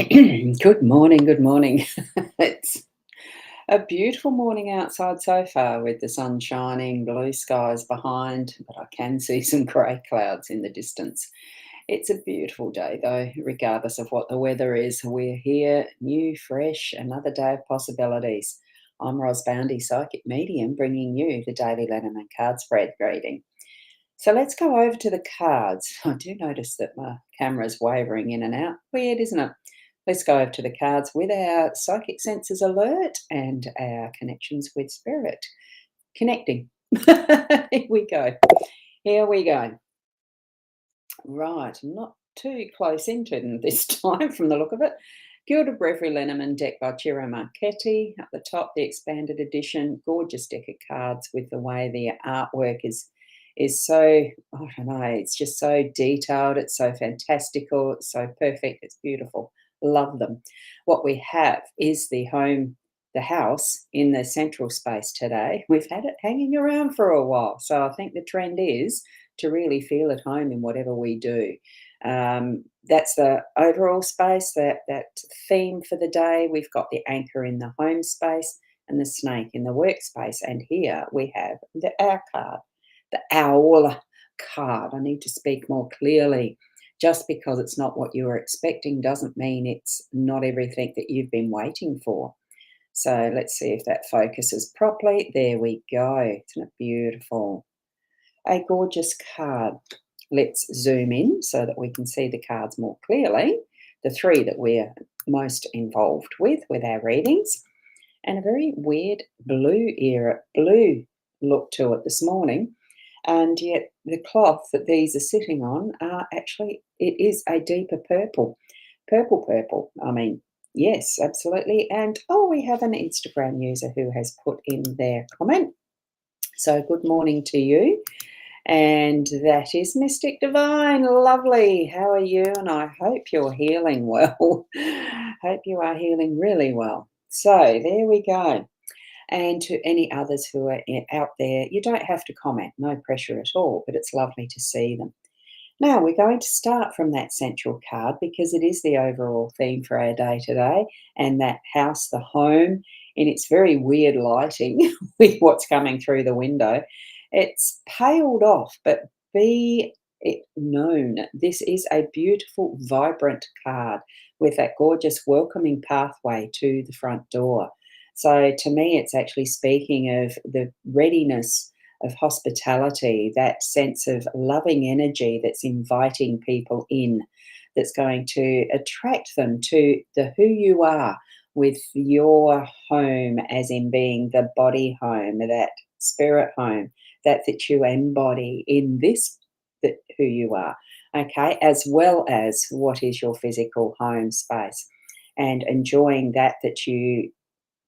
Good morning, good morning. It's a beautiful morning outside so far with the sun shining, blue skies behind, but I can see some grey clouds in the distance. It's a beautiful day though, regardless of what the weather is. We're here, new, fresh, another day of possibilities. I'm Boundy, psychic medium, bringing you the daily Lenormand card spread reading. So let's go over to the cards. I do notice that my camera's wavering in and out. Weird, isn't it? Let's go over to the cards with our psychic senses alert and our connections with spirit. Connecting. Here we go. Here we go. Right, I'm not too close into them this time from the look of it. Gilded Breviary Lenormand deck by Ciro Marchetti. At the top, the expanded edition, gorgeous deck of cards with the way the artwork is so, I don't know, it's just so detailed, it's so fantastical, it's so perfect, it's beautiful. Love them. What we have is the house in the central space today. We've had it hanging around for a while. So I think the trend is to really feel at home in whatever we do. That's the overall space, that theme for the day. We've got the anchor in the home space and the snake in the workspace. And here we have the owl card, the owl card. I need to speak more clearly. Just because it's not what you were expecting doesn't mean it's not everything that you've been waiting for. So let's see if that focuses properly. There we go. Isn't it beautiful? A gorgeous card. Let's zoom in so that we can see the cards more clearly. The three that we're most involved with our readings. And a very weird blue look to it this morning. And yet the cloth that these are sitting on are actually, it is a deeper purple. Purple. I mean, yes, absolutely. And we have an Instagram user who has put in their comment. So good morning to you. And that is Mystic Divine. Lovely. How are you? And I hope you're healing well. Hope you are healing really well. So there we go. And to any others who are out there, you don't have to comment, no pressure at all, but it's lovely to see them. Now, we're going to start from that central card because it is the overall theme for our day today, and that house, the home, in its very weird lighting with what's coming through the window. It's paled off, but be it known, this is a beautiful, vibrant card with that gorgeous welcoming pathway to the front door. So to me, it's actually speaking of the readiness of hospitality, that sense of loving energy that's inviting people in, that's going to attract them to the who you are with your home, as in being the body home, that spirit home, that you embody in this, that who you are, okay, as well as what is your physical home space, and enjoying that you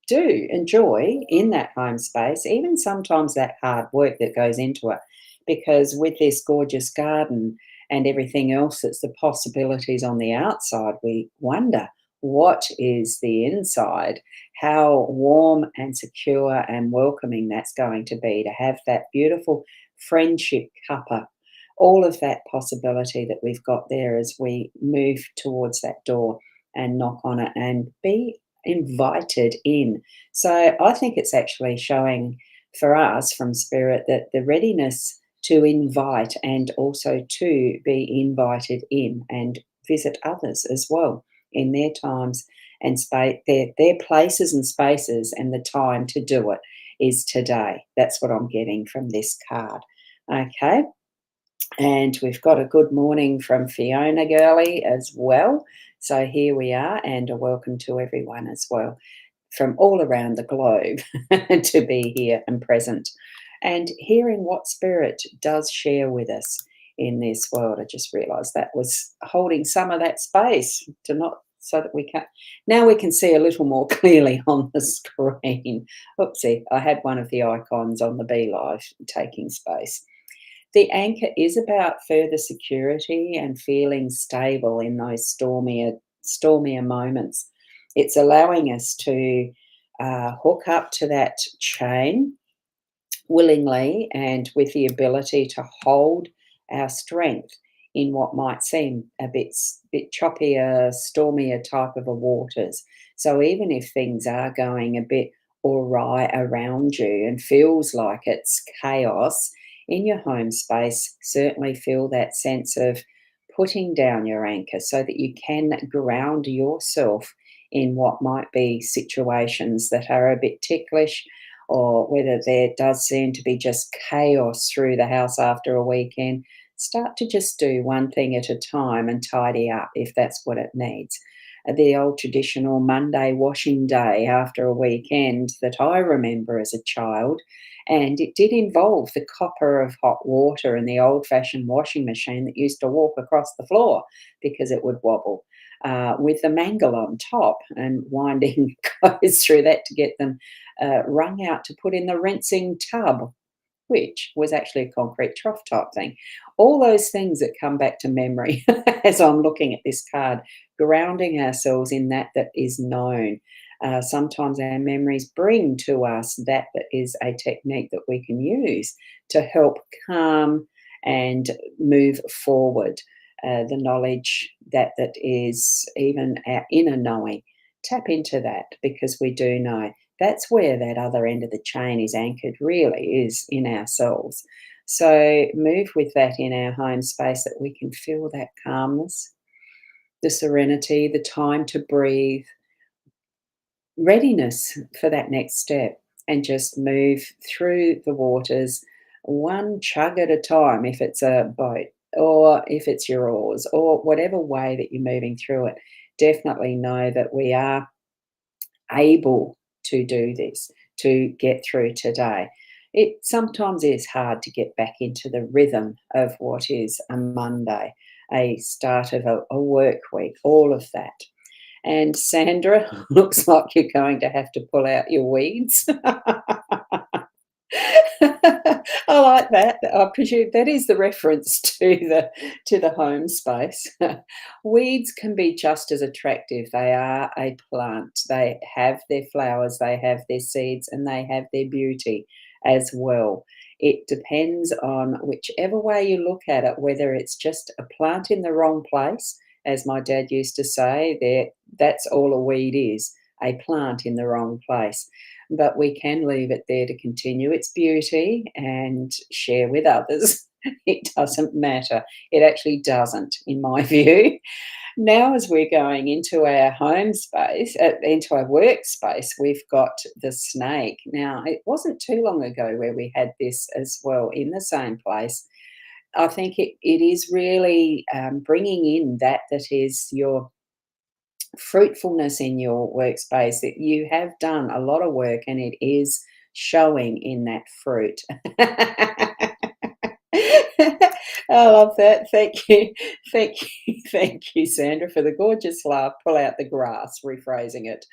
do enjoy in that home space, even sometimes that hard work that goes into it. Because with this gorgeous garden and everything else that's the possibilities on the outside, we wonder what is the inside, how warm and secure and welcoming that's going to be to have that beautiful friendship cuppa. All of that possibility that we've got there as we move towards that door and knock on it and be invited in. So I think it's actually showing for us from spirit that the readiness to invite and also to be invited in and visit others as well in their times and space, their places and spaces, and the time to do it is today. That's what I'm getting from this card. Okay. And we've got a good morning from Fiona Gurley as well. So here we are, and a welcome to everyone as well from all around the globe to be here and present and hearing what spirit does share with us in this world. I just realised that was holding some of that space to not so that we can now we can see a little more clearly on the screen. Oopsie, I had one of the icons on the Be Live taking space. The anchor is about further security and feeling stable in those stormier moments. It's allowing us to hook up to that chain willingly and with the ability to hold our strength in what might seem a bit choppier, stormier type of a waters. So even if things are going a bit awry around you and feels like it's chaos, in your home space, certainly feel that sense of putting down your anchor so that you can ground yourself in what might be situations that are a bit ticklish, or whether there does seem to be just chaos through the house after a weekend. Start to just do one thing at a time and tidy up if that's what it needs. The old traditional Monday washing day after a weekend that I remember as a child, and it did involve the copper of hot water and the old fashioned washing machine that used to walk across the floor because it would wobble, with the mangle on top and winding clothes through that to get them wrung out to put in the rinsing tub, which was actually a concrete trough type thing. All those things that come back to memory as I'm looking at this card, grounding ourselves in that is known. Sometimes our memories bring to us that is a technique that we can use to help calm and move forward. The knowledge that is even our inner knowing. Tap into that because we do know that's where that other end of the chain is anchored, really, is in ourselves. So move with that in our home space that we can feel that calmness, the serenity, the time to breathe, readiness for that next step, and just move through the waters one chug at a time if it's a boat or if it's your oars or whatever way that you're moving through it. Definitely know that we are able to do this, to get through today. It sometimes is hard to get back into the rhythm of what is a Monday, a start of a work week, all of that. And Sandra, looks like you're going to have to pull out your weeds. I like that. I presume that is the reference to the home space. Weeds can be just as attractive. They are a plant. They have their flowers, they have their seeds, and they have their beauty as well. It depends on whichever way you look at it, whether it's just a plant in the wrong place, as my dad used to say, there that's all a weed is, a plant in the wrong place, but we can leave it there to continue its beauty and share with others. It doesn't matter. It actually doesn't, in my view. Now, as we're going into our home space, into our workspace, we've got the snake. Now, it wasn't too long ago where we had this as well in the same place. I think it is really bringing in that is your fruitfulness in your workspace, that you have done a lot of work and it is showing in that fruit. I love that. Thank you. Thank you. Thank you, Sandra, for the gorgeous laugh. Pull out the grass, rephrasing it,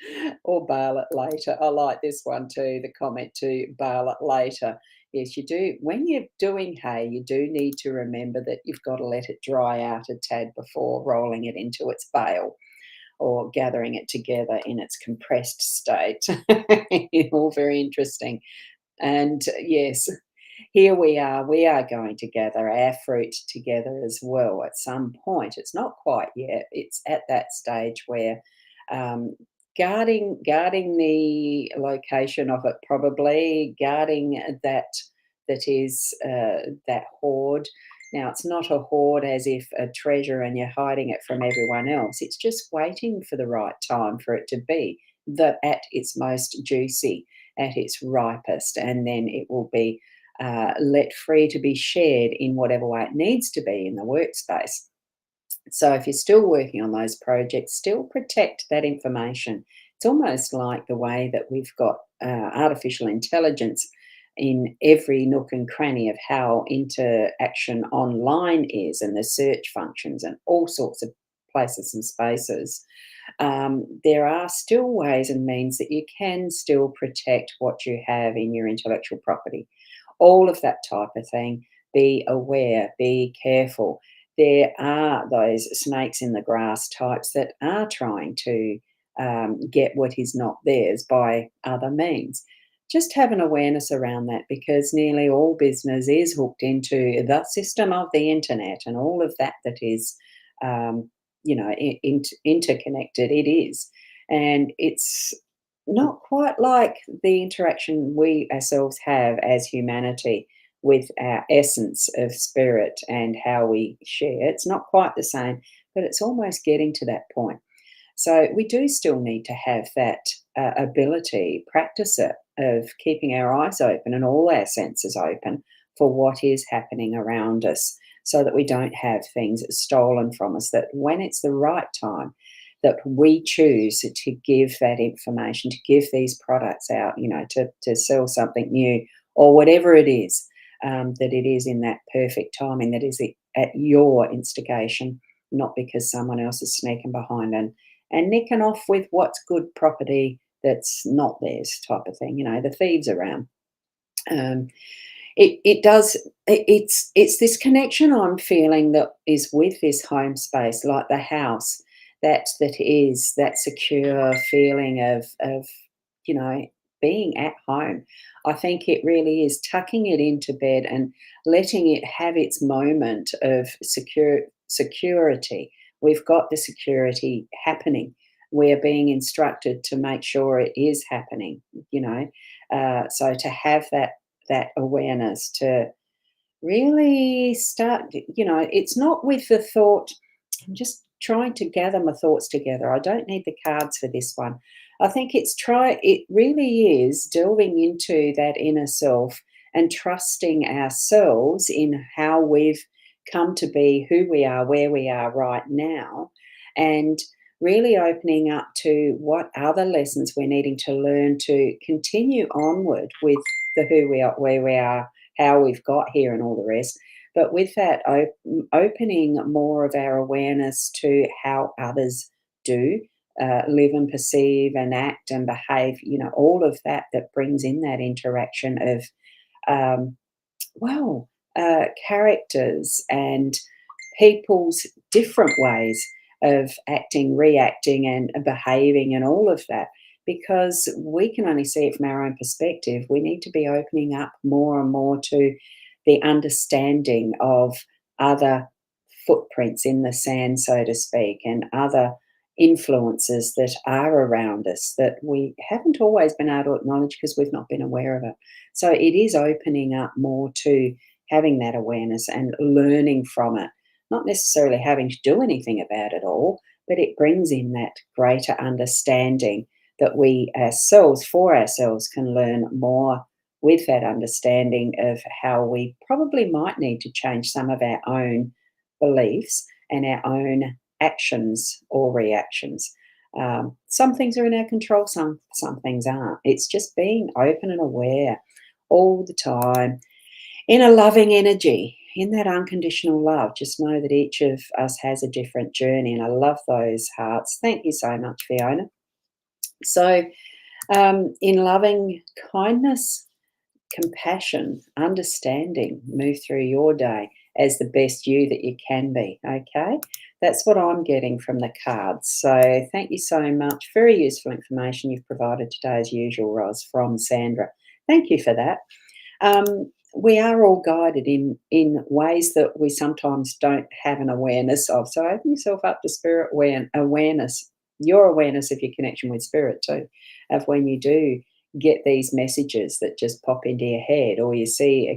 or bale it later. I like this one too, the comment to bale it later. Yes, you do. When you're doing hay, you do need to remember that you've got to let it dry out a tad before rolling it into its bale or gathering it together in its compressed state. All very interesting. And yes, here we are going to gather our fruit together as well at some point. It's not quite yet. It's at that stage where um, guarding the location of it, probably guarding that is that hoard. Now, it's not a hoard as if a treasure and you're hiding it from everyone else. It's just waiting for the right time for it to be at its most juicy, at its ripest, and then it will be let free to be shared in whatever way it needs to be in the workspace. So if you're still working on those projects, still protect that information. It's almost like the way that we've got artificial intelligence in every nook and cranny of how interaction online is, and the search functions and all sorts of places and spaces. There are still ways and means that you can still protect what you have in your intellectual property. All of that type of thing. Be aware, be careful. There are those snakes in the grass types that are trying to get what is not theirs by other means. just have an awareness around that, because nearly all business is hooked into the system of the internet and all of that that is, um, interconnected. It is. And it's not quite like the interaction we ourselves have as humanity with our essence of spirit and how we share. It's not quite the same, but it's almost getting to that point. So we do still need to have that ability, practice it, of keeping our eyes open and all our senses open for what is happening around us, so that we don't have things stolen from us, that when it's the right time, that we choose to give that information, to give these products out, to sell something new or whatever it is, that it is in that perfect timing, that is at your instigation, not because someone else is sneaking behind and nicking off with what's good property that's not theirs, type of thing. The thieves around. Um, it does. It's this connection I'm feeling that is with this home space, like the house, that is that secure feeling of you know being at home. I think it really is tucking it into bed and letting it have its moment of security. We've got the security happening. We're being instructed to make sure it is happening. So to have that awareness, to really start, it's not with the thought, I'm just trying to gather my thoughts together. I don't need the cards for this one. I think it really is delving into that inner self and trusting ourselves in how we've come to be, who we are, where we are right now, and really opening up to what other lessons we're needing to learn to continue onward with the who we are, where we are, how we've got here, and all the rest. But with that, opening more of our awareness to how others do live and perceive and act and behave, all of that brings in that interaction of, um, well, characters and people's different ways of acting, reacting, and behaving, and all of that. Because we can only see it from our own perspective, we need to be opening up more and more to the understanding of other footprints in the sand, so to speak, and other influences that are around us that we haven't always been able to acknowledge because we've not been aware of it. So it is opening up more to having that awareness and learning from it, not necessarily having to do anything about it all, but it brings in that greater understanding that we ourselves, for ourselves, can learn more with that understanding of how we probably might need to change some of our own beliefs and our own actions or reactions. Some things are in our control, some things aren't. It's just being open and aware all the time in a loving energy, in that unconditional love. Just know that each of us has a different journey, and I love those hearts. Thank you so much, Fiona. So, in loving kindness, compassion, understanding, move through your day as the best you that you can be. Okay, that's what I'm getting from the cards. So, thank you so much. Very useful information you've provided today, as usual, Roz, from Sandra. Thank you for that. We are all guided in ways that we sometimes don't have an awareness of. So open yourself up to spirit awareness, your awareness of your connection with spirit too, of when you do get these messages that just pop into your head, or you see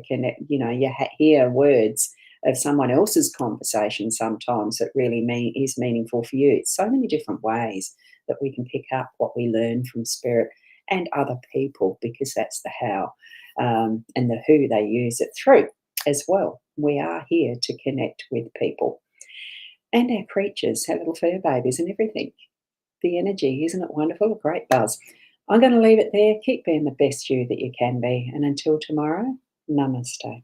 hear words of someone else's conversation sometimes that really is meaningful for you. It's so many different ways that we can pick up what we learn from spirit and other people, because that's the how. And the who they use it through as well. We are here to connect with people and our creatures, our little fur babies and everything. The energy, isn't it wonderful? A great buzz. I'm going to leave it there. Keep being the best you that you can be. And until tomorrow, namaste.